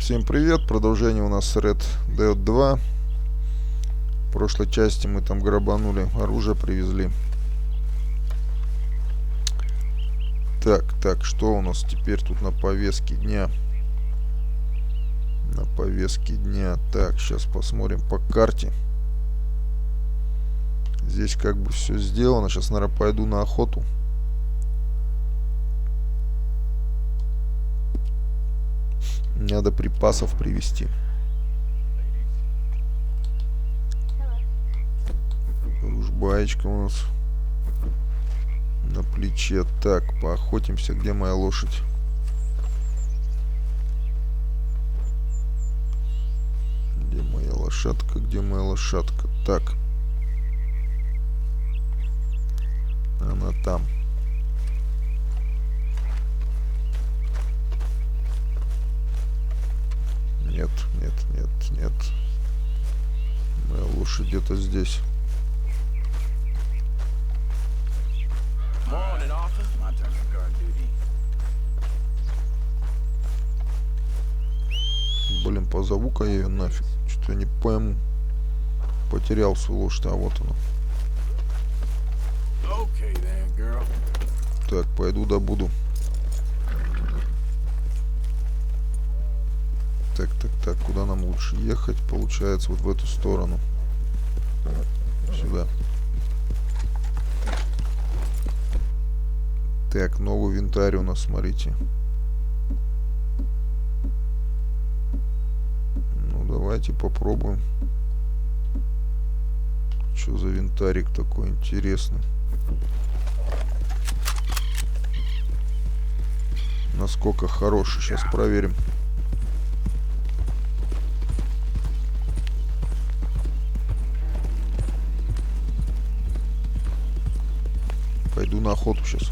Всем привет, продолжение у нас RDR 2. В прошлой части мы там грабанули, оружие привезли. Так, что у нас теперь тут на повестке дня? На повестке дня. Так, сейчас посмотрим по карте. Здесь как бы все сделано. Сейчас, наверное, пойду на охоту. Надо припасов привезти. Ружбаечка у нас на плече. Так, поохотимся. Где моя лошадь? Где моя лошадка? Где моя лошадка? Так. Она там. Нет. Моя лошадь где-то здесь. Блин, позову-ка я ее нафиг. Что-то я не пойму. Потерял свою лошадь, а вот она. Так, пойду добуду. Так, куда нам лучше ехать? Получается, вот в эту сторону. Сюда. Так, новый винтарь у нас, смотрите. Ну, давайте попробуем. Что за винтарик такой интересный? Насколько хороший, сейчас проверим. Пойду на охоту сейчас.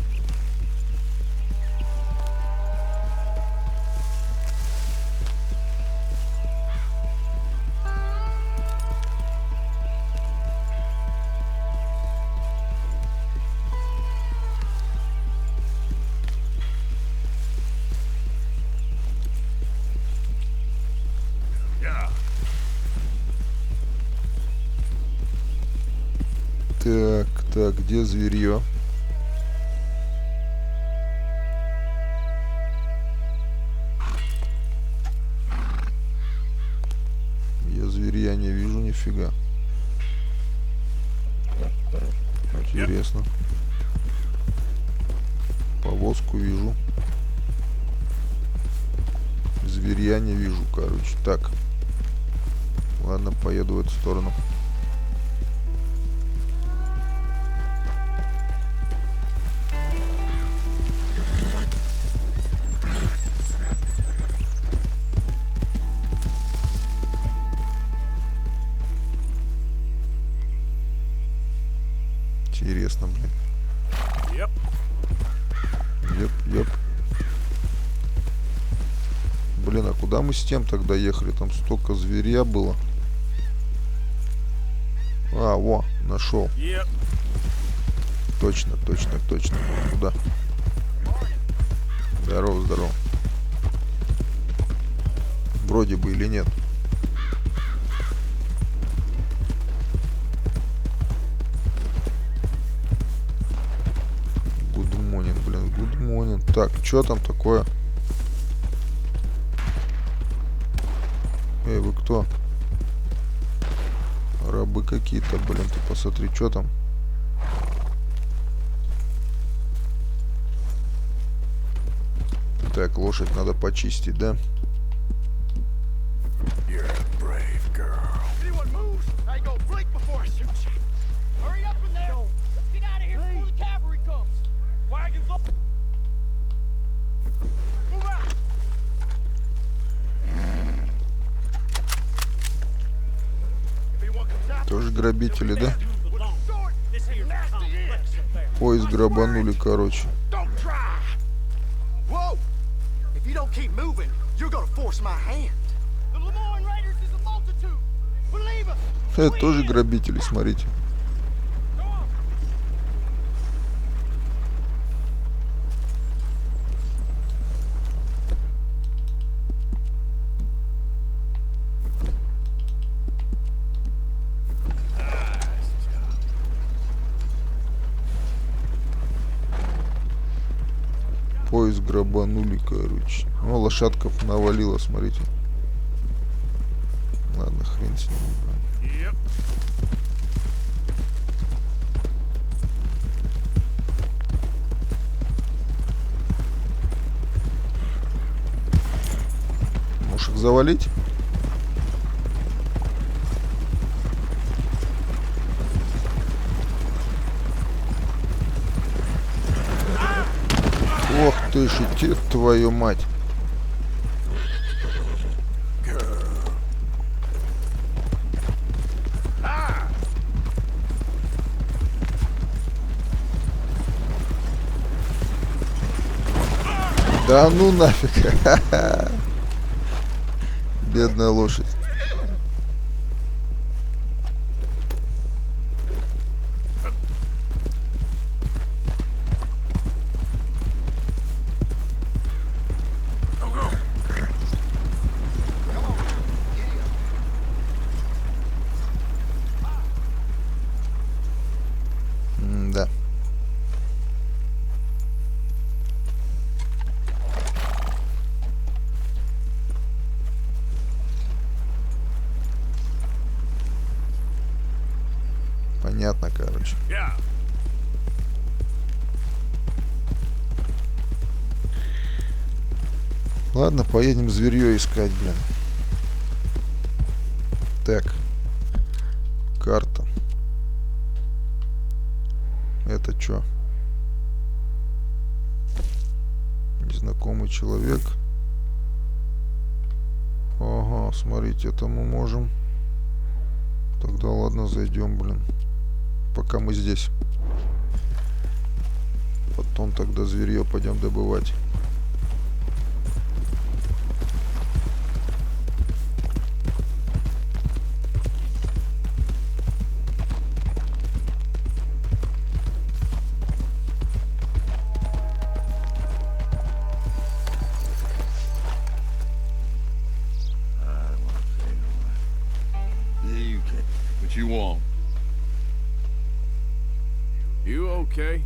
Так, где зверье? Я не вижу нифига. Интересно. Повозку вижу. Зверя не вижу, короче. Так. Ладно, поеду в эту сторону. Интересно, блин. Еп. Блин, а куда мы с тем тогда ехали? Там столько зверя было. А, во, нашел. Точно. Куда? Здорово. Вроде бы или нет? Так, что там такое? Эй, вы кто? Рабы какие-то, блин, ты посмотри, что там? Так, лошадь надо почистить, да? Тоже грабители, да? Поезд грабанули, короче. Это тоже грабители, смотрите. поезд грабанули, короче. Ну, лошадка навалила, смотрите. Ладно, хрен с ним. Может их завалить? Ох ты ж, твою мать. Да ну нафиг. Бедная лошадь. Да. Понятно, короче. Ладно, поедем зверье искать, блин. Так. Карта. Это чё? Незнакомый человек. Ага, смотрите, это мы можем. Тогда ладно, зайдем, блин. Пока мы здесь. Потом тогда зверье пойдем добывать. What you want? You okay?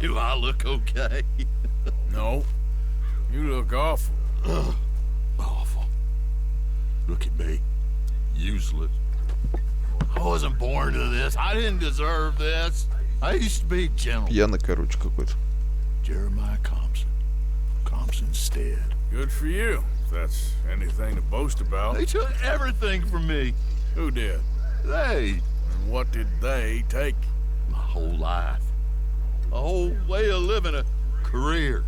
Do I look okay? No. You look awful. Awful. Look at me. Useless. I wasn't born to this. I didn't deserve this. I used to be gentle. Пьяный, короче, какой-то. Jeremiah Compson. Compson's stead. Good for you, if that's anything to boast about. They took everything from me. Who did? They. And what did they take? My whole life. A whole way of living, a career.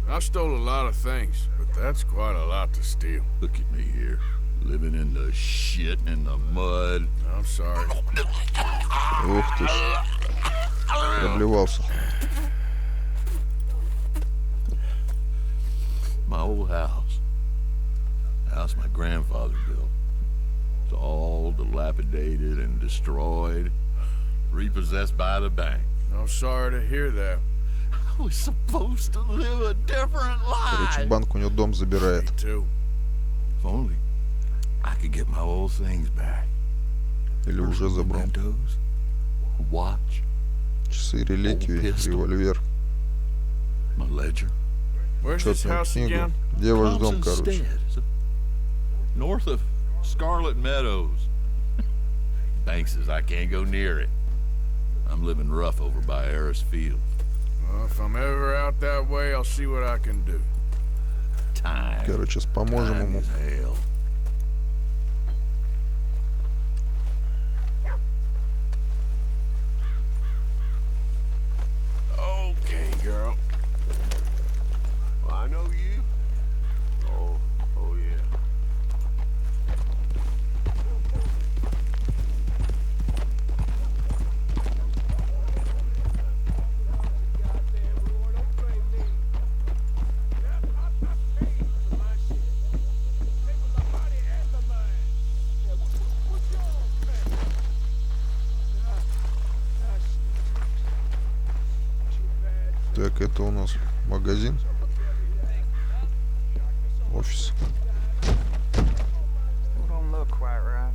I stole a lot of things, but that's quite a lot to steal. Look at me here, living in the shit and the mud. I'm sorry. Ух ты ж. Проблевался. My old house. The house my grandfather built. It's all dilapidated and destroyed. Repossessed by the bank. I'm sorry to hear that. I was supposed to live a different Короче, life. банк у него дом забирает. Me too. If only I could get my old things back. Или уже забрал. Mementos, a watch, Часы, реликвии, револьвер. my ledger. Where's this Учетную house книгу. again? Где ваш дом, Thompson's короче? Stead. It's north of Scarlet Meadows. Bank says I can't go near it. I'm living rough over by Harris Field. Well, if I'm ever out that way, I'll see what I can do. Time. Короче, поможем Time ему. is hell. Okay, girl. Well, I know you. Oh yeah. Так, это у нас магазин. Офис. Don't look quite right.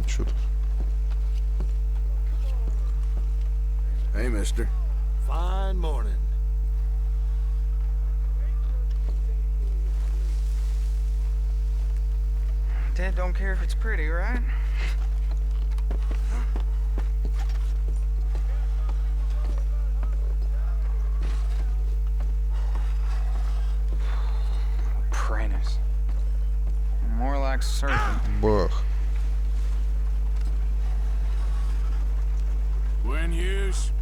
Что тут? Hey, mister. Fine morning. Dad don't care if it's pretty, right? Apprentice. More like servant. Бах. When Hughes,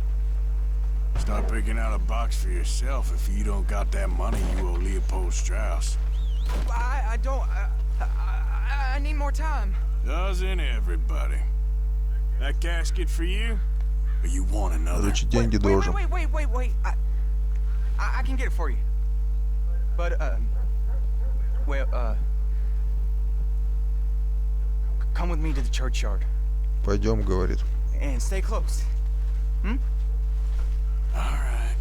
start picking out a box for yourself. If you don't got that money, you owe Leopold Strauss. I don't. I need more time. Doesn't everybody? That casket for you? Or you want another? Короче, деньги должен. Wait. I can get it for you. But, come with me to the churchyard. Пойдем, говорит. And stay close. Hmm? All right.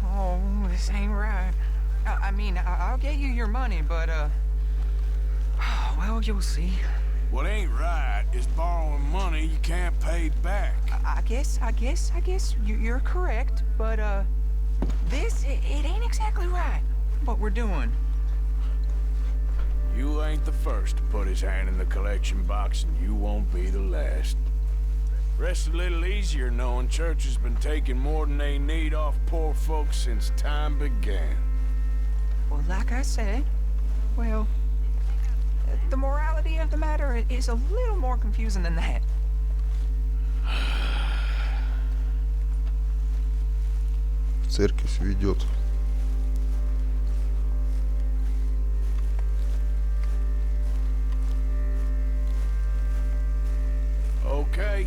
Oh, this ain't right. I mean, I'll get you your money, but, well, you'll see. What ain't right is borrowing money you can't pay back. I guess you're correct, but, this, it ain't exactly right, what we're doing. You ain't the first to put his hand in the collection box, and you won't be the last. Rest a little easier knowing church has been taking more than they need off poor folks since time began. Well, like I said, well, the morality of the matter is a little more confusing than that. Церковь ведет. Okay,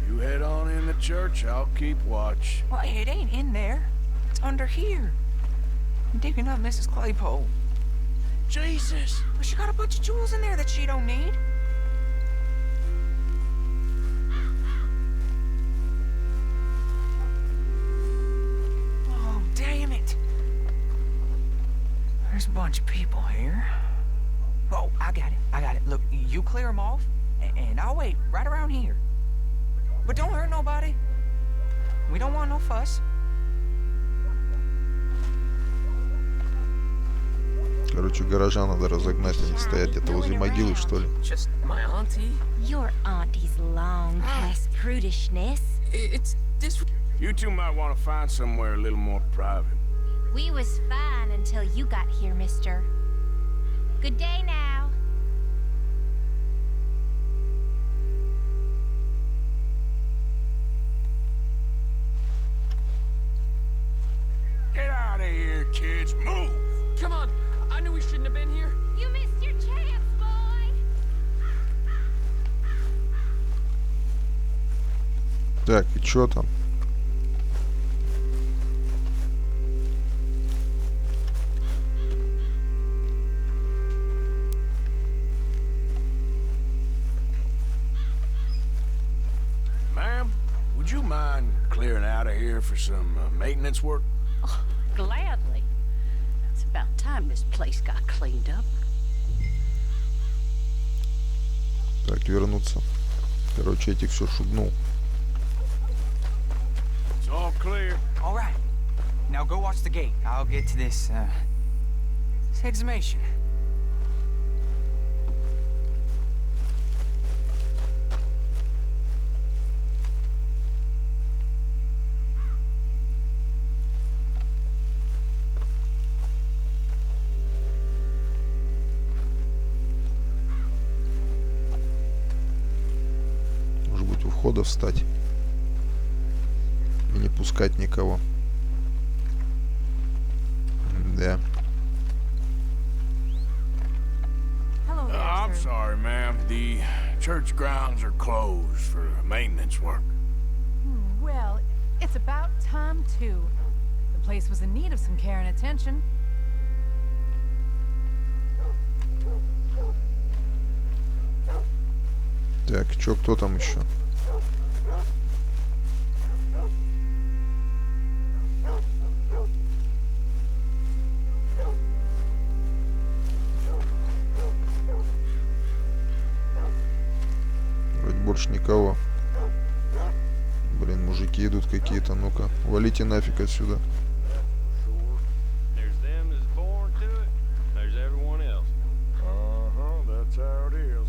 you head on in the church, I'll keep watch. Well, it ain't in there. It's under here. I'm digging up Mrs. Claypole. Jesus! Well, she got a bunch of jewels in there that she don't need. Oh, damn it. There's a bunch of people here. Oh, I got it. Look, you clear them off, and I'll wait right around here. But don't hurt nobody. We don't want no fuss. Короче, гаража надо разогнать, они стоят где-то возле могилы, что ли. Just my auntie. Your auntie's long past prudishness. It's this. You two might want to find somewhere a little more private. We was fine until you got here, mister. Good day now. Get out of here, kids. Move! Come on. I knew we shouldn't have been here. You missed your chance, boy. Так, и чё там? Ma'am, would you mind clearing out of here for some maintenance work? Gladly. It's about time this place got cleaned up. Так, вернуться. Короче, этих все шугнул. It's all clear. All right. Now go watch the gate. I'll get to this exhumation. Может быть, у входа встать. И не пускать никого. Да. Hello there, I'm sir. sorry, ma'am. The church grounds are closed for maintenance work. Well, it's about time, too. The place was in need of some care and attention. Так, чё, кто там еще? больше никого. Блин, мужики идут какие-то. Ну-ка, валите нафиг отсюда. There's them that's born to it. There's everyone else. That's how it is.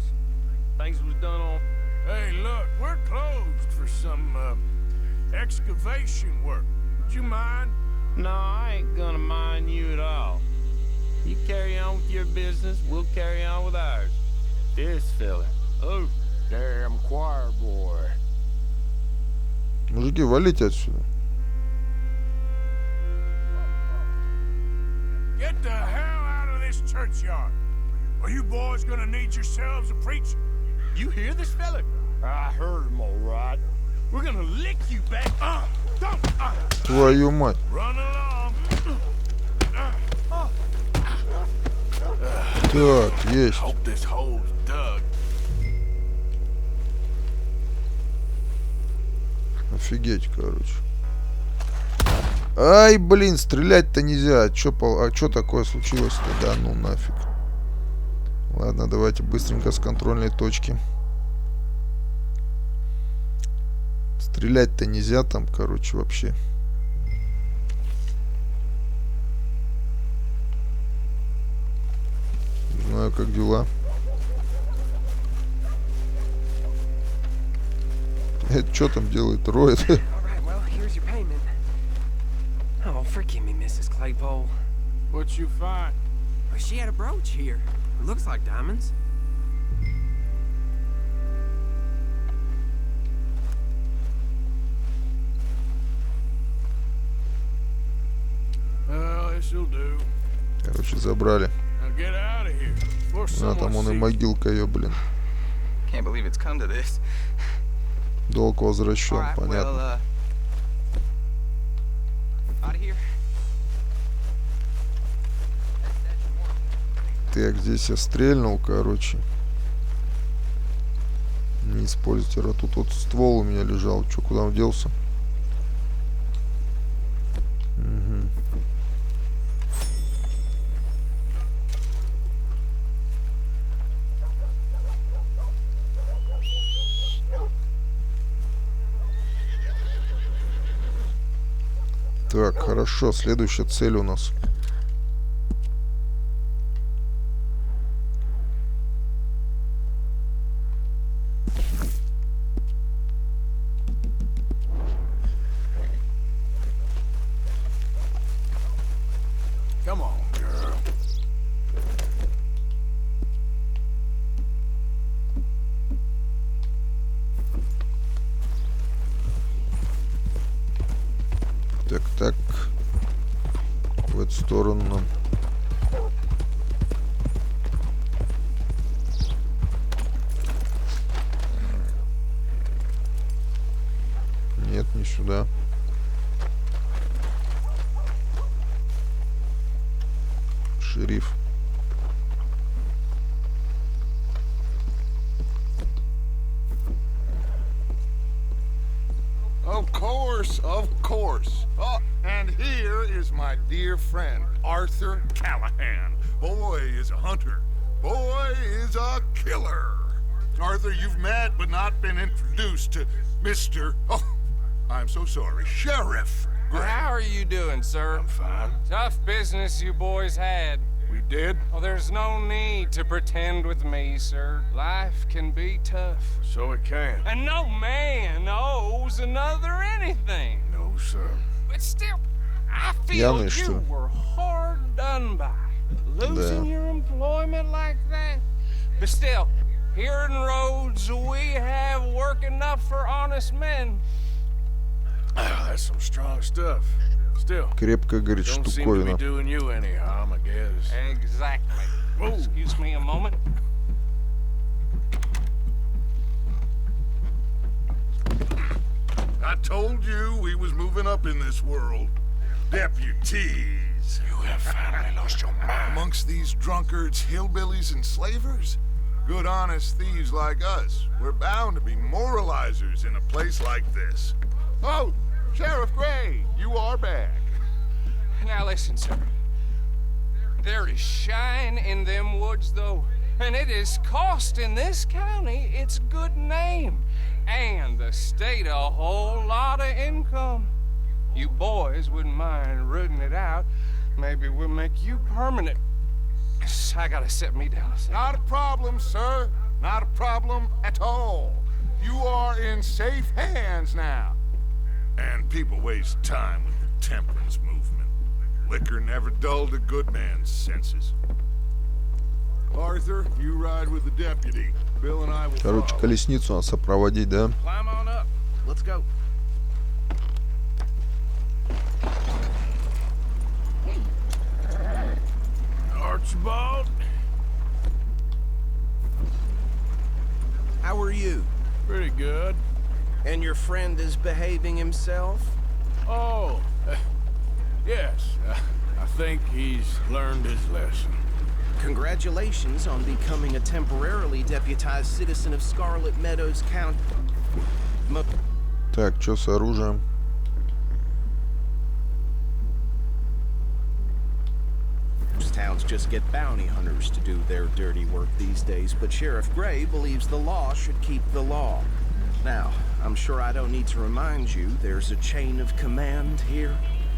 Things was done on. Hey, look, we're closed for some excavation work. Would you mind? No, I ain't gonna mind you at all. You carry on with your business, we'll carry on with ours. This fella. Oh, damn choir boy. Мужики, валите отсюда. Get the hell out of this churchyard. Are you boys gonna need yourselves a preacher? You hear this fella? I heard him all right. We're gonna lick you back. Твою мать. Run along. Так, есть. Hope this hole's dug. Офигеть, короче. Ай, блин, стрелять-то нельзя. А чё такое случилось-то? Да ну нафиг. Ладно, давайте быстренько с контрольной точки. Стрелять-то нельзя там, короче, вообще. Не знаю, как дела. Это что там делает? Роет? Oh, forgive me, Mrs. Claypole. What you find? Well, she had a brooch here. It looks like diamonds. Well, this'll do. Короче, забрали. Now get out of here. Before А, там someone он и sees you. могилка ее, блин. Can't believe it's come to this. Долг возвращен, All right, понятно. well, out of here. Так, здесь я стрельнул, короче. Не используйте. А тут вот ствол у меня лежал. Че, куда он делся? Угу. Так, хорошо. Следующая цель у нас. Come on, girl. Так, так. В эту сторону нам. Нет, не сюда. Шериф. Of course, of course. Oh, and here is my dear friend, Arthur Callahan. Boy is a hunter. Boy is a killer. Arthur, you've met but not been introduced to Mr. Oh, I'm so sorry, Sheriff Gray. How are you doing, sir? I'm fine. Tough business you boys had. We did? Well, there's no need to pretend with me, sir. Life can be tough. So it can. And no man owes another anything. No, sir. But still, I feel Явно, что- you were hard done by. Losing Да. your employment like that. But still, here in Rhodes, we have work enough for honest men. That's some strong stuff. Still, Крепкая, говорит, don't seem to be штуковина. doing you any harm, I guess. Exactly. Whoa. Excuse me a moment. I told you we was moving up in this world. Deputies. You have finally lost your mind. Amongst these drunkards, hillbillies, and slavers? Good honest thieves like us. We're bound to be moralizers in a place like this. Oh, Sheriff Gray, you are back. Now listen, sir. There is shine in them woods, though. And it is costing this county its good name and the state a whole lot of income. You boys wouldn't mind rooting it out. Maybe we'll make you permanent. I gotta sit me down. Not a problem, sir. Not a problem at all. You are in safe hands now. And people waste time with the temperance movement. Liquor never dulled a good man's senses. Arthur, you ride with the deputy. Bill and I will Короче, follow. колесницу надо сопроводить, да? Climb on up. Let's go. Archibald? How are you? Pretty good. And your friend is behaving himself? Oh, yes. I think he's learned his lesson. Congratulations on becoming a temporarily deputized citizen of Scarlet Meadows County. Так, что с оружием? Most towns just get bounty hunters to do their dirty work these days, but Sheriff Gray believes the law should keep the law. Now, I'm sure I don't need to remind you there's a chain of command here.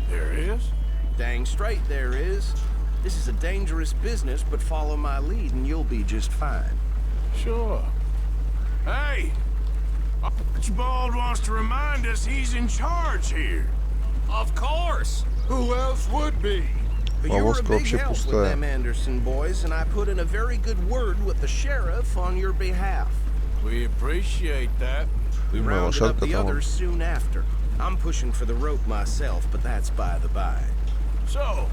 There is? Dang straight there is. This is a dangerous business, but follow my lead and you'll be just fine. Sure. Hey! Archibald wants to remind us he's in charge here. Of course. Who else would be? But you were a Повозка big вообще help with пустая. them Anderson boys, and I put in a very good word with the sheriff on your behalf. We appreciate that. We Ну, rounded up лошадка the там. others soon after. I'm pushing for the rope myself, but that's by the by. So,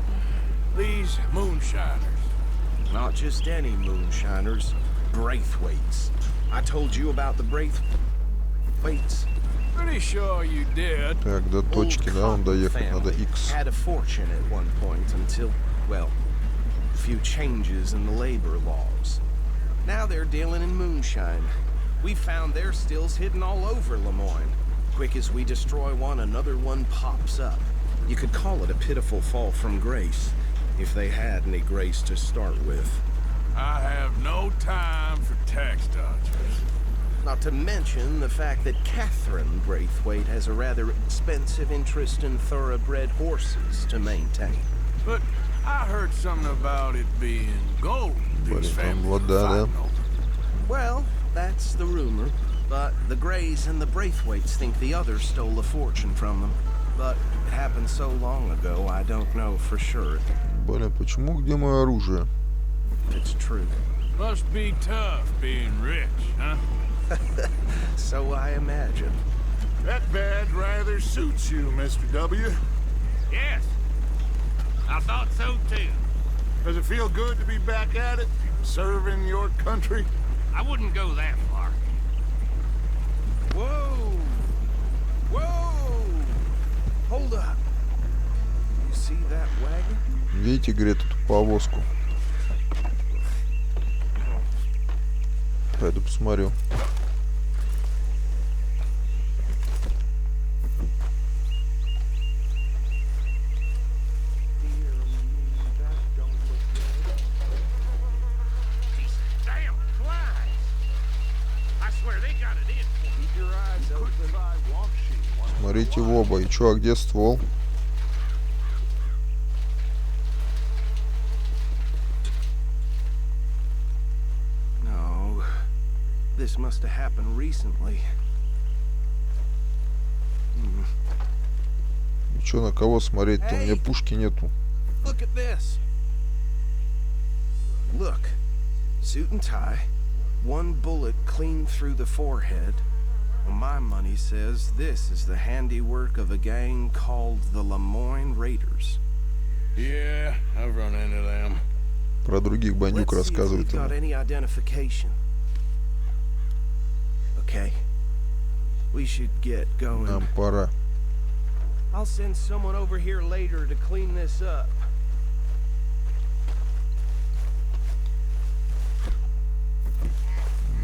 these moonshiners. Not just any moonshiners, Braithwaites. I told you about the Braithwaites. Pretty sure you did. Так, до точки, да, он доехать надо X. Had a fortune at one point until, well, a few changes in the labor laws. Now they're dealing in moonshine. We found their stills hidden all over Lemoyne. Quick as we destroy one, another one pops up. You could call it a pitiful fall from grace, if they had any grace to start with. I have no time for tax dodgers. Not to mention the fact that Catherine Braithwaite has a rather expensive interest in thoroughbred horses to maintain. But I heard something about it being gold. These Блин, там families вода, are да? fighting over. Well, that's the rumor. But the Grays and the Braithwaites think the others stole a fortune from them. But it happened so long ago, I don't know for sure Блин, почему где мое оружие? if it's true. Must be tough being rich, huh? So I imagine. That badge rather suits you, Mr. W. Yes. I thought so too. Does it feel good to be back at it, serving your country? I wouldn't go that far. Whoa! Whoa! Hold up. You see that wagon? Видите, говорит, эту повозку. Пойду посмотрю. These damn flies. I swear they got it in for me. Keep your eyes open. Смотрите в оба. И чё, а где ствол? No. This must have happened recently. И чё, на кого смотреть-то? У меня пушки нету. Look at this. Look. Suit and tie. One bullet clean through the forehead. Well, my money says this is the handiwork of a gang called the Lemoyne Raiders. Yeah, I've run into them. Про других бандюк Let's see if рассказывает we've got ему. any identification. Okay. We should get going. Нам пора. I'll send someone over here later to clean this up.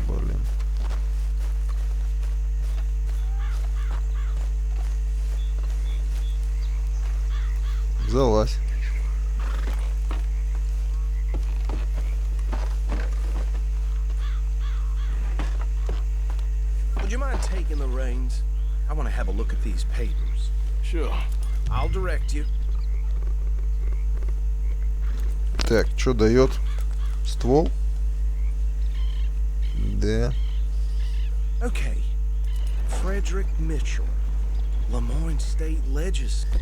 Блин. Залазь. taking the reins? I want to have a look at these papers. Sure. I'll direct you. Так, что дает? Ствол? Да. Okay. Frederick Mitchell, Lemoyne State Legislature.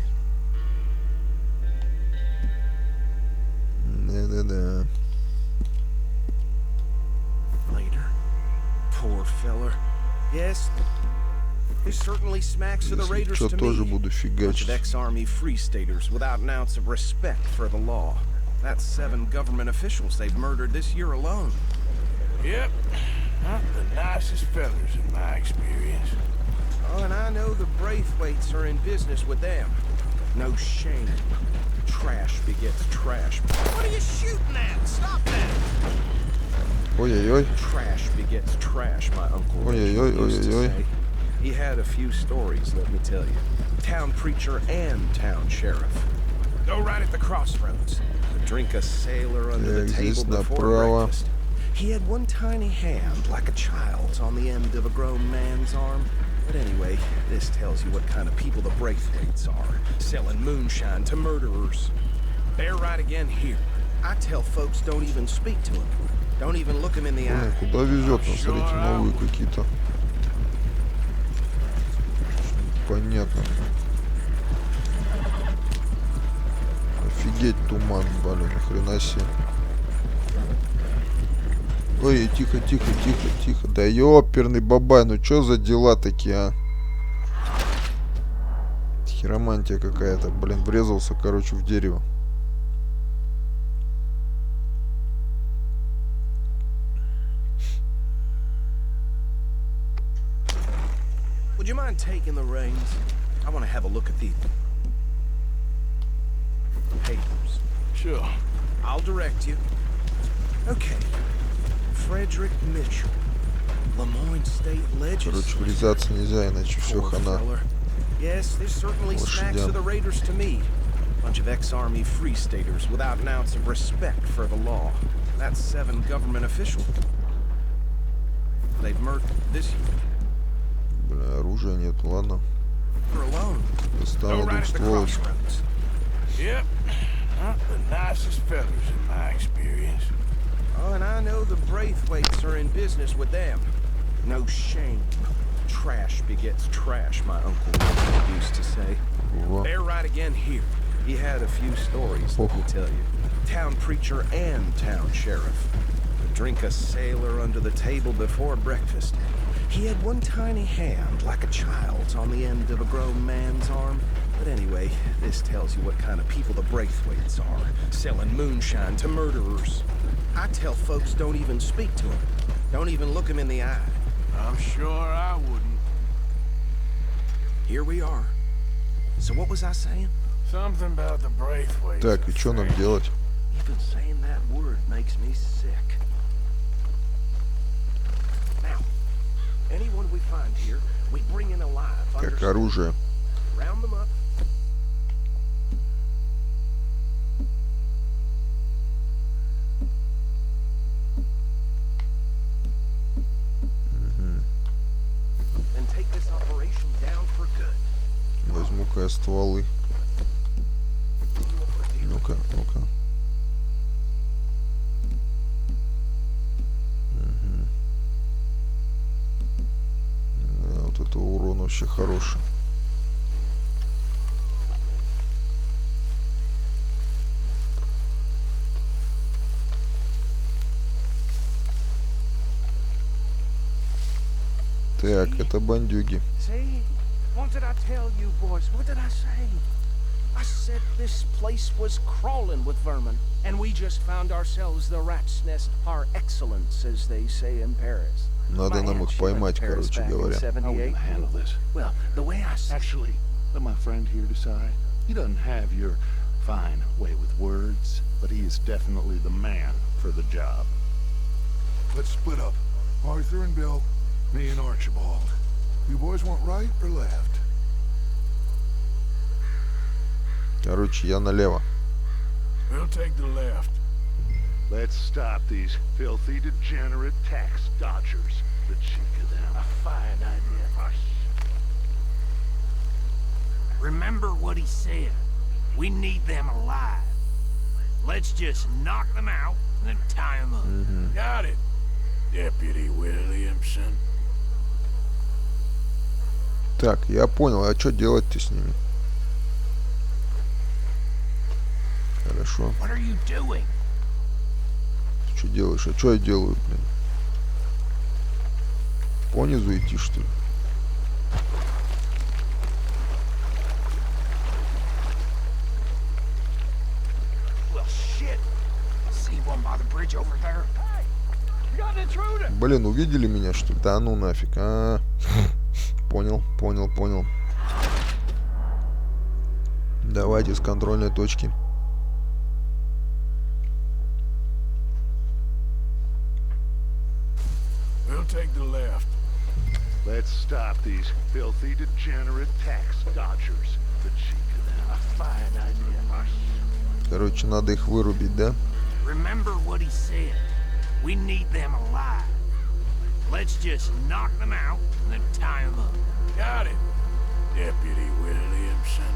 Да. Later. Poor feller. Yes. He certainly smacks of the Если Raiders что, to тоже me. буду Bunch of фигачить. ex-army free staters without an ounce of respect for the law. That's 7 government officials they've murdered this year alone. Yep. Not the nicest fellas in my experience. Oh, and I know the Braithwaites are in business with them. No shame. Trash begets trash. What are you shooting at? Stop that! Ой-ой-ой. Trash begets trash, my uncle Ой-ой-ой, used to ой-ой-ой. say. He had a few stories, let me tell you. Town preacher and town sheriff. Go right at the crossroads. Drink a sailor under the table before breakfast. He had one tiny hand, like a child's, on the end of a grown man's arm. But anyway, this tells you what kind of people the Braithwaites are. Selling moonshine to murderers. They're right again here. I tell folks don't even speak to them. Don't even look them in the eye. Куда везет нас? Смотрите, новые какие-то. Понятно. Офигеть, туман, блин, хрена себе. Ой, тихо. Да ёперный бабай, ну чё за дела такие, а? Хиромантия какая-то, блин, врезался, короче, в дерево. Would you mind taking the reins? I want to have a look at the papers. Sure. I'll direct you. Okay. Frederick Mitchell, Lemoyne State Короче, Legislature. врезаться нельзя, иначе все хана. Yes, this certainly smacks of the Raiders to me. Bunch of ex-army free staters without an ounce of respect for the law. That's 7 government officials they've murdered this year. Бля, оружия нет, ладно. Достану двухстволочку. Yep. Not the nicest fellas in my experience. Oh, and I know the Braithwaites are in business with them. No shame. Trash begets trash, my uncle used to say. They're right again here. He had a few stories, let me tell you. Town preacher and town sheriff. Drink a sailor under the table before breakfast. He had one tiny hand, like a child's, on the end of a grown man's arm. But anyway, this tells you what kind of people the Braithwaites are. Selling moonshine to murderers. I tell folks don't even speak to them. Don't even look them in the eye. I'm sure I wouldn't. Here we are. So what was I saying? Something about the Braithwaites. Так, и что нам делать? Even saying that word makes me sick. Now, anyone we find here, we bring in alive. Как оружие. Round them up. And take this operation down for good. Возьму-ка я стволы. Ну-ка. Да, вот это урон вообще хороший. Так, это бандюги. See? What did I tell you, boys? What did I say? I said this place was crawling with vermin, and we just found ourselves the rat's nest par excellence, as they say in Paris. Надо нам их поймать, короче говоря. How we gonna handle this? Well, the way I see Actually, let my friend here decide. He doesn't have your fine way with words, but he is definitely the man for the job. Let's split up. Arthur and Bill, me and Archibald. You boys want right or left? Короче, я налево. We'll take the left. Let's stop these filthy, degenerate tax dodgers. The cheek of them. A fine idea. Remember what he said. We need them alive. Let's just knock them out and then tie them up. Got it, Deputy Williamson. Так, я понял. А что делать-то с ними? Хорошо. What are you doing? Ты что делаешь? А что я делаю, блин? Понизу идти, что ли? Блин, увидели меня, что ли? Да ну нафиг. Понял. Давайте с контрольной точки. We'll take the left. Let's stop these filthy, degenerate tax dodgers. The chicken. A fine idea. Короче, надо их вырубить, да? Remember what he said. We need them alive. Let's just knock them out and then tie them up. Got it, Deputy Williamson.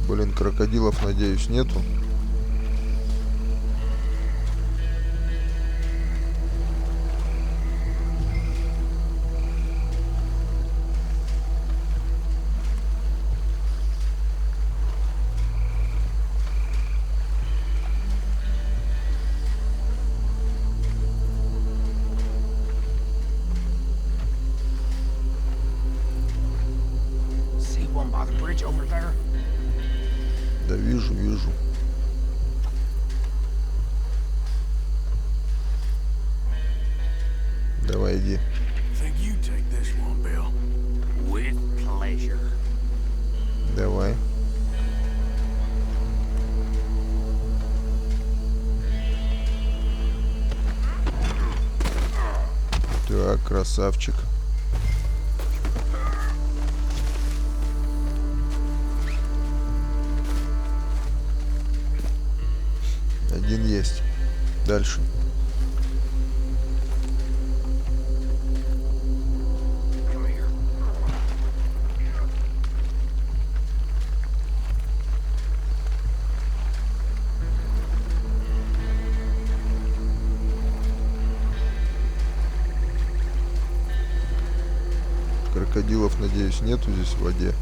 Блин, крокодилов, надеюсь, нету. Да вижу. Давай, иди. Давай. Так, красавчик. Один есть. Дальше. Крокодилов, надеюсь, нету здесь в воде.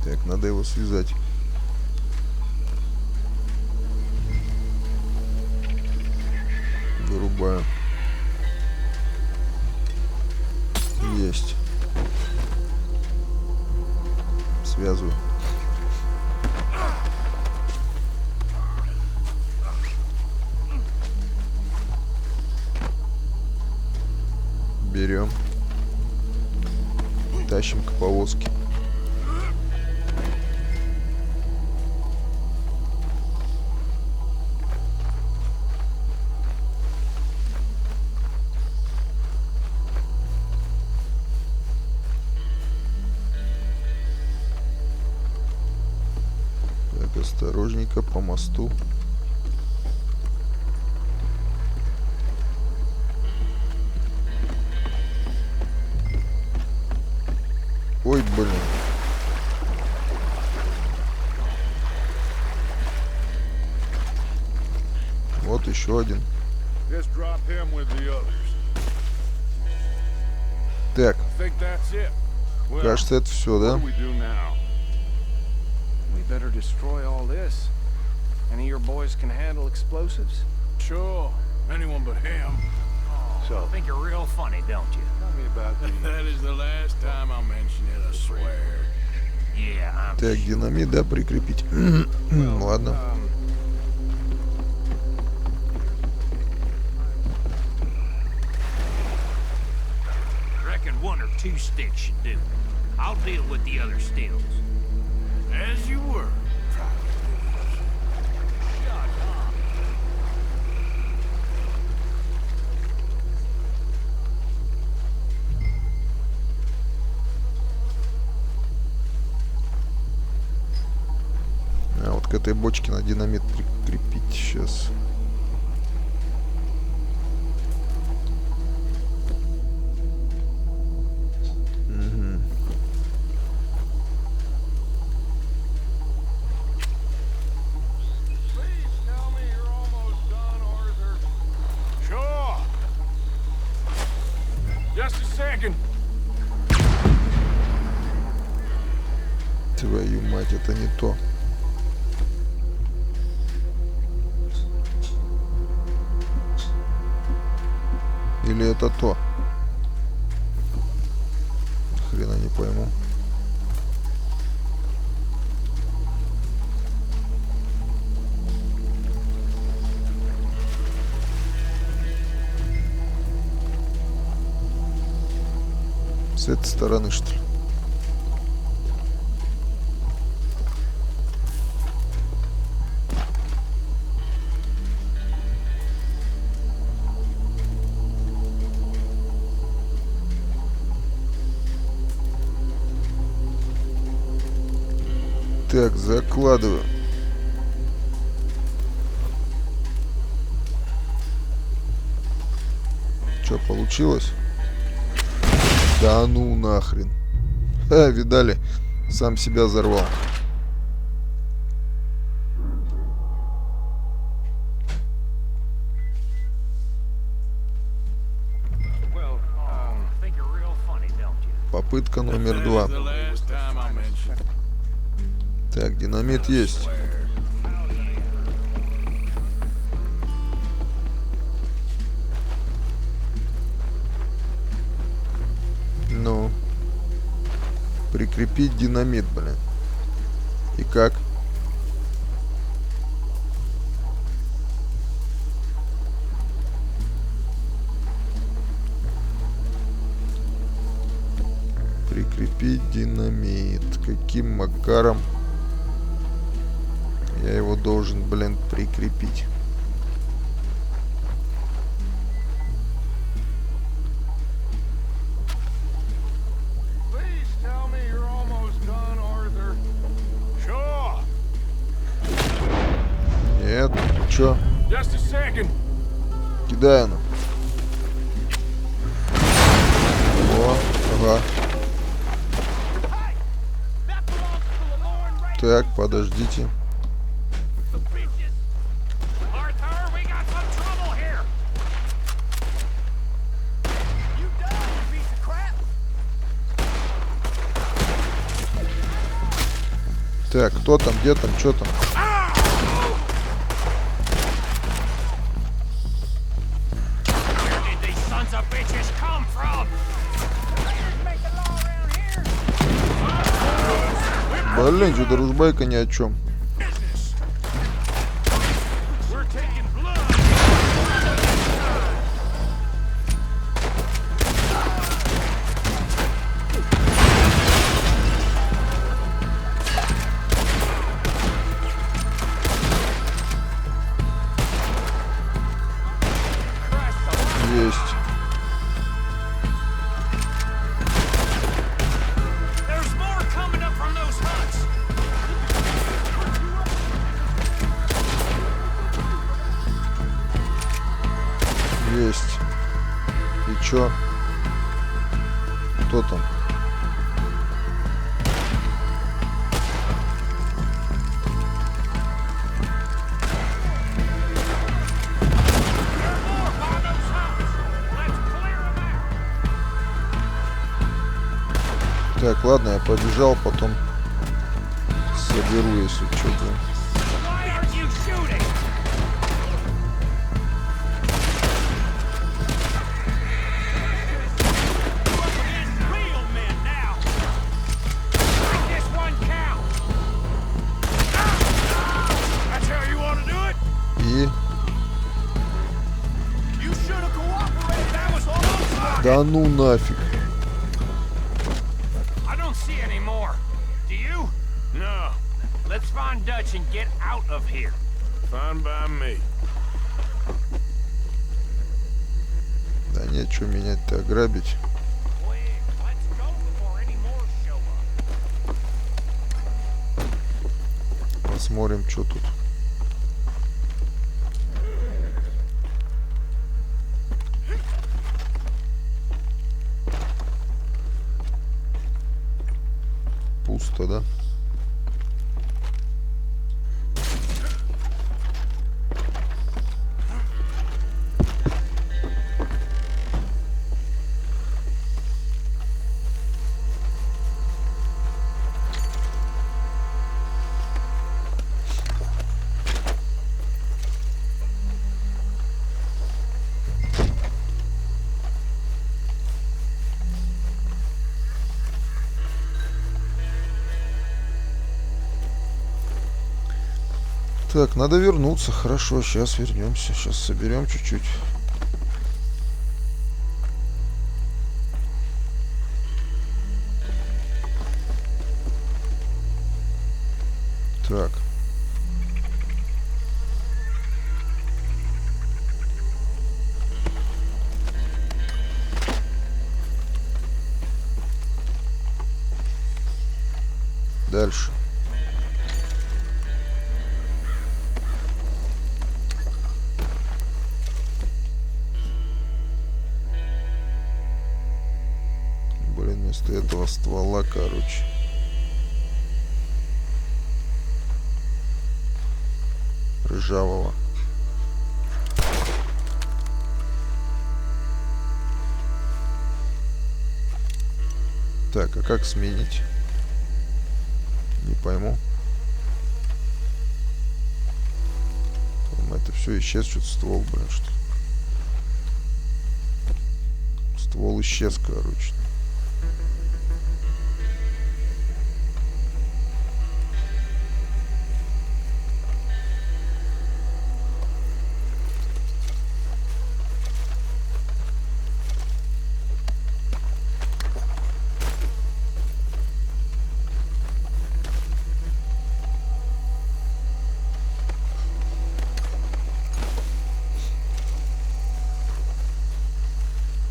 Так, надо его связать. Вырубаю. Есть. Связываю. Берем. Тащим к повозке. Осторожненько по мосту. Ой, блин. Вот еще один. Так. Кажется, это все, да? Better destroy all this. Any of your boys can handle explosives? Sure, anyone but him. So, I think you're real funny, don't you? Tell me about these. That is the last time I mention it, I swear. Yeah, I'm Так, динамит, да, прикрепить. Ладно. two sticks should do. I'll deal with the other stills. As you were. А вот к этой бочке на динамит прикрепить сейчас. Твою мать, это не то. Или это то? Хрена не пойму. С этой стороны, что ли? Так, закладываю. Что, получилось? Да ну нахрен. Видали? Сам себя взорвал. Попытка номер 2. Так, динамит есть. Ну. Прикрепить динамит, блин. И как? Прикрепить динамит. Каким макаром я его должен, блин, прикрепить? Нет, чё? Кидай оно. О, ага. Так, подождите. Так, кто там, где там, что там? Блин, что дружбайка ни о чем. Есть. Есть. И чё? Кто там? Так, ладно, я побежал, потом соберу, если что-то. И... Да ну нафиг. see anymore. Do you? No. Let's find Dutch and get out of here. Fine by me. Да нечего менять-то, ограбить. Посмотрим, что тут. Пусто, да? Так, надо вернуться. Хорошо, сейчас вернемся. Сейчас соберем чуть-чуть. Так. Дальше. Вместо этого ствола, короче. Ржавого. Так, а как сменить? Не пойму. Это все исчез, что-то ствол, блин, что ли. Ствол исчез, короче.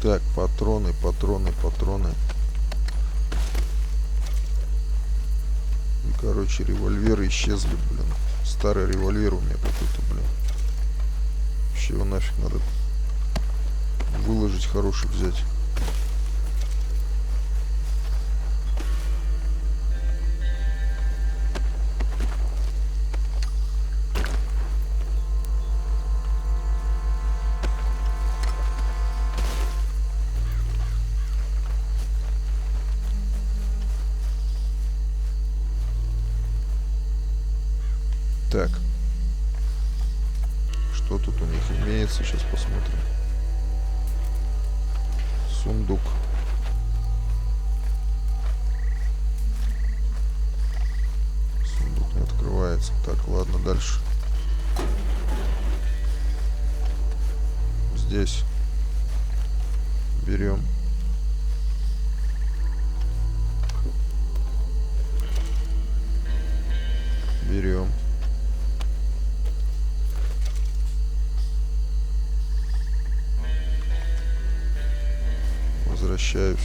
Так, патроны, патроны, патроны. И, короче, револьверы исчезли, блин. Старый револьвер у меня какой-то, блин. Вообще его нафиг надо выложить, хороший взять. Так, что тут у них имеется, сейчас посмотрим. Сундук. Сундук не открывается. Так, ладно, дальше. Здесь берем. Берем. Возвращаюсь.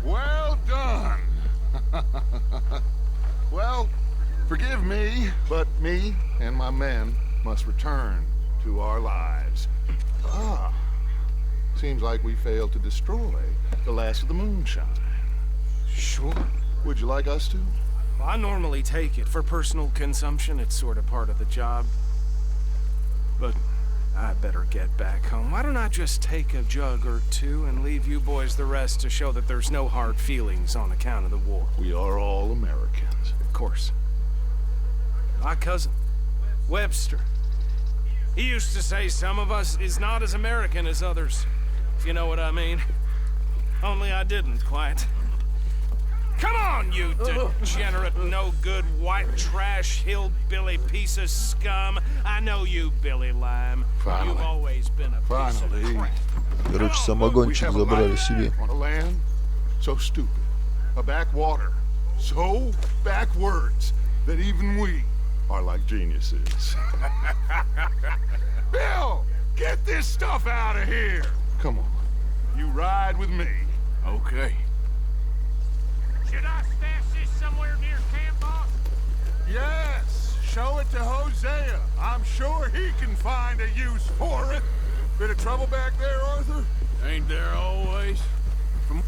Well done. Well, forgive me, but me and my men must return to our lives. Ah, seems like we failed to destroy the last of the moonshine. Sure. Would you like us to? I normally take it for personal consumption. It's sort of part of the job. But I better get back home. Why don't I just take a jug or two and leave you boys the rest to show that there's no hard feelings on account of the war? We are all Americans. Of course. My cousin, Webster, He used to say some of us is not as American as others, if you know what I mean. Only I didn't quite. Come on, you degenerate, no-good, white trash, hillbilly piece of scum. I know you, Billy Lime. You've always been a piece of crap. Короче, самогончик забрали себе. On a land so stupid, a backwater so backwards that even we are like geniuses. Bill, get this stuff out of here. Come on, you ride with me. Okay. Should I stash this somewhere near camp, boss? Yes, show it to Hosea. I'm sure he can find a use for it. Bit of trouble back there, Arthur? Ain't there always? From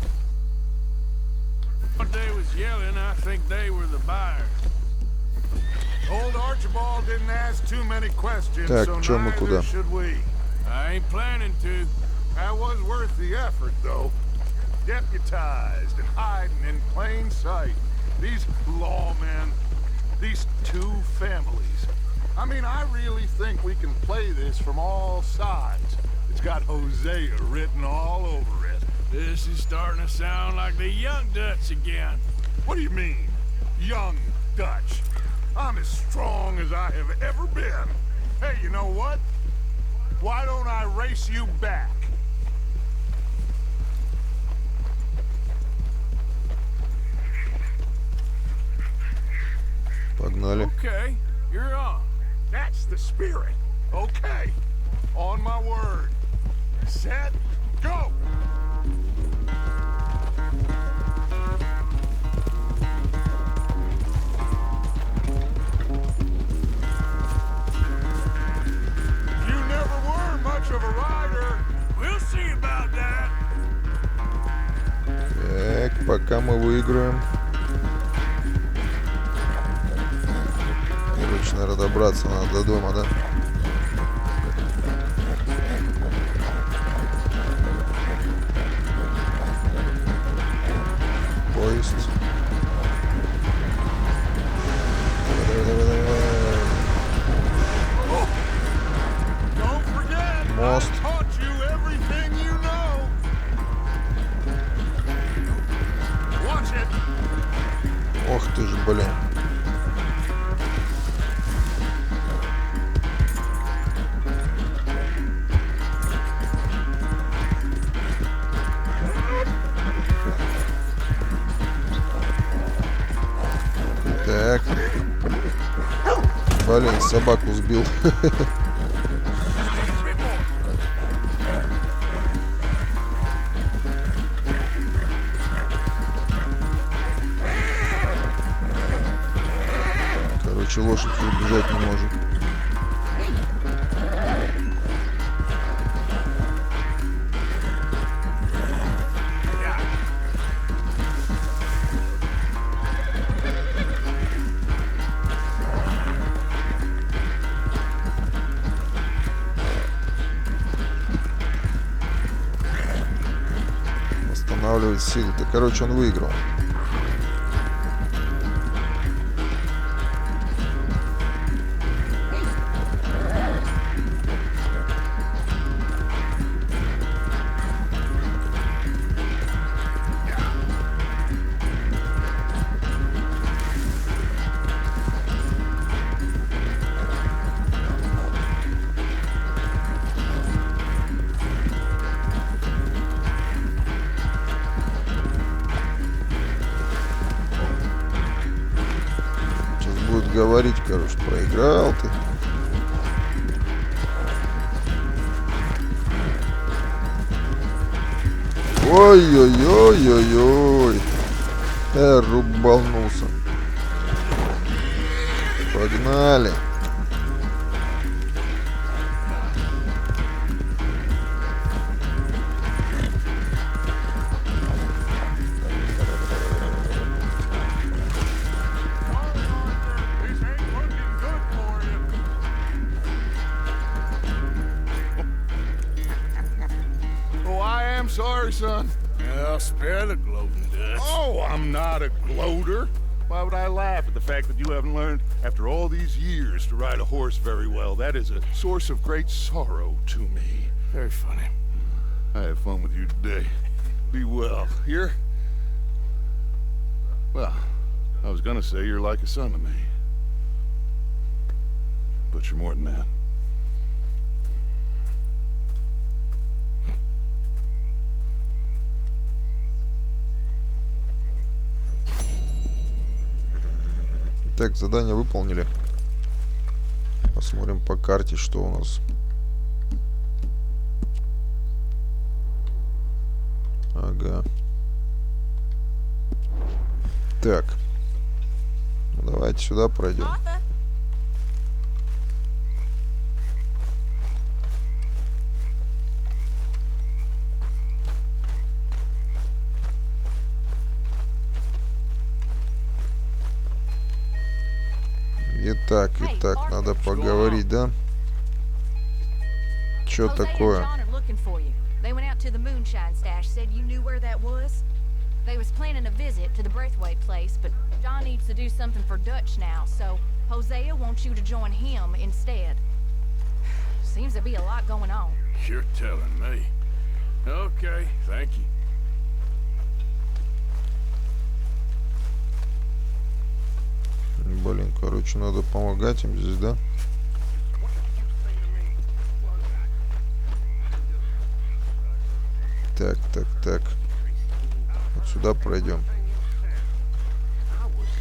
what they was yelling, I think they were the buyers. Old Archibald didn't ask too many questions, Так, so чё мы куда? neither should we. I ain't planning to. That was worth the effort, though. Deputized and hiding in plain sight. These lawmen, these two families. I mean, I really think we can play this from all sides. It's got Hosea written all over it. This is starting to sound like the Young Dutch again. What do you mean, young Dutch? I'm as strong as I have ever been. Hey, you know what? Why don't I race you back? Погнали. Okay, you're on. That's the spirit. Okay. On my word. Set, go! You never were much of a rider. We'll see about that. Так, пока мы выиграем. Короче, наверное, добраться надо до дома, да? Поезд. Давай. Don't forget, Мост. I taught you everything you know. Watch it. Ох ты ж, блин. Так. Блин, собаку сбил. Короче, лошадь убежать не может. Восстанавливать силы-то. Короче, он выиграл. Говорить, короче, проиграл ты. Ой-ой-ой-ой-ой. Рубанулся. Погнали. Sorry, son. Well, spare the gloating, Dutch. Oh, I'm not a gloater. Why would I laugh at the fact that you haven't learned, after all these years, to ride a horse very well? That is a source of great sorrow to me. Very funny. I had fun with you today. Be well. Here? Well, I was gonna say you're like a son to me. But you're more than that. Так, задание выполнили. Посмотрим по карте, что у нас. Ага. Так. Ну, давайте сюда пройдем. Итак, надо поговорить, да? Что такое? They went out to the moonshine stash, said you knew where that was. They was planning a visit to the Braithwaite place, but John needs to do something for Dutch now, so Hosea wants you to join him instead. Seems to be a lot going on. You're telling me. Okay, thank you. Блин, короче, надо помогать им здесь, да? Так. Вот сюда пройдем.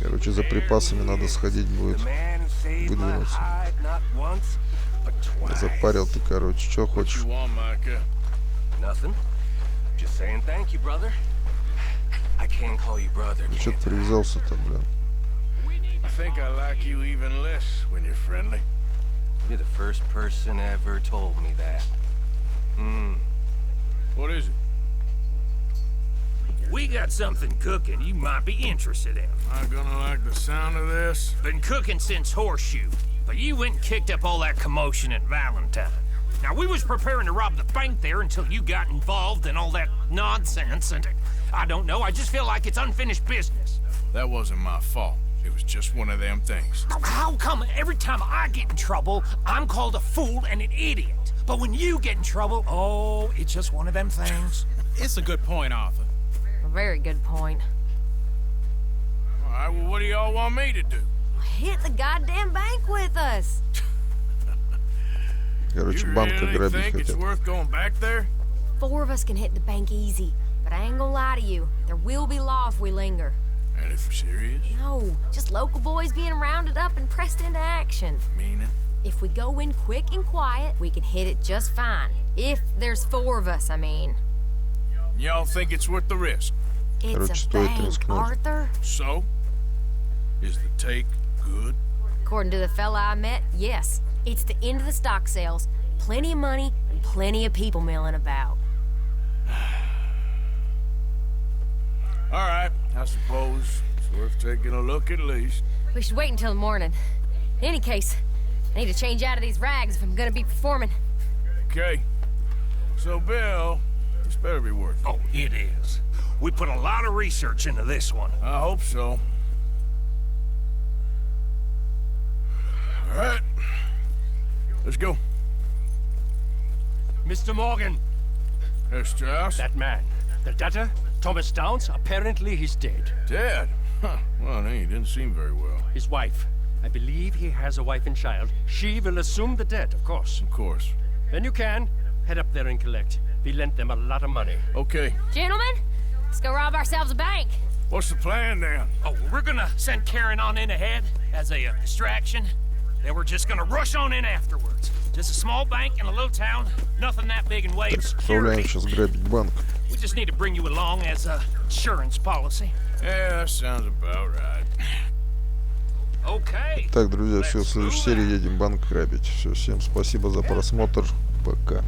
Короче, за припасами надо сходить будет. Выдвинуться. Запарил ты, короче. Что хочешь? Что ты привязался-то, блин? I think I like you even less when you're friendly. You're the first person ever told me that. What is it? We got something cooking you might be interested in. Am I gonna like the sound of this? Been cooking since Horseshoe, but you went and kicked up all that commotion at Valentine. Now, we was preparing to rob the bank there until you got involved in all that nonsense, and I don't know, I just feel like it's unfinished business. That wasn't my fault. It was just one of them things. How come every time I get in trouble, I'm called a fool and an idiot? But when you get in trouble, oh, it's just one of them things. It's a good point, Arthur. A very good point. All right, well, what do y'all want me to do? Hit the goddamn bank with us. Короче, банк ограбить it's хотят. worth going back there? 4 of us can hit the bank easy, but I ain't gonna lie to you. There will be law if we linger. And if you're serious? No, just local boys being rounded up and pressed into action. Meaning? If we go in quick and quiet, we can hit it just fine. If there's 4 of us, I mean. Y'all think it's worth the risk? It's a bank, Arthur. So? Is the take good? According to the fella I met, yes. It's the end of the stock sales. Plenty of money and plenty of people milling about. All right, I suppose it's worth taking a look at least. We should wait until the morning. In any case, I need to change out of these rags if I'm gonna be performing. Okay. So, Bill, this better be worth it. Oh, it is. We put a lot of research into this one. I hope so. All right. Let's go. Mr. Morgan. Yes, Strauss? That man. The debtor, Thomas Downs, apparently he's dead. Dead? Huh. Well, he didn't seem very well. His wife. I believe he has a wife and child. She will assume the debt, of course. Of course. Then you can head up there and collect. We lent them a lot of money. Okay. Gentlemen, let's go rob ourselves a bank. What's the plan then? Oh, we're gonna send Karen on in ahead as a distraction. Then we're just gonna rush on in afterwards. Just a small bank in a little town. Nothing that big in way of security. Сейчас грабить банк. We just need to bring you along as a insurance policy. Yeah, that sounds about right. Okay. Так, друзья, все, в следующей серии едем банк грабить. Все, всем спасибо за просмотр. Пока.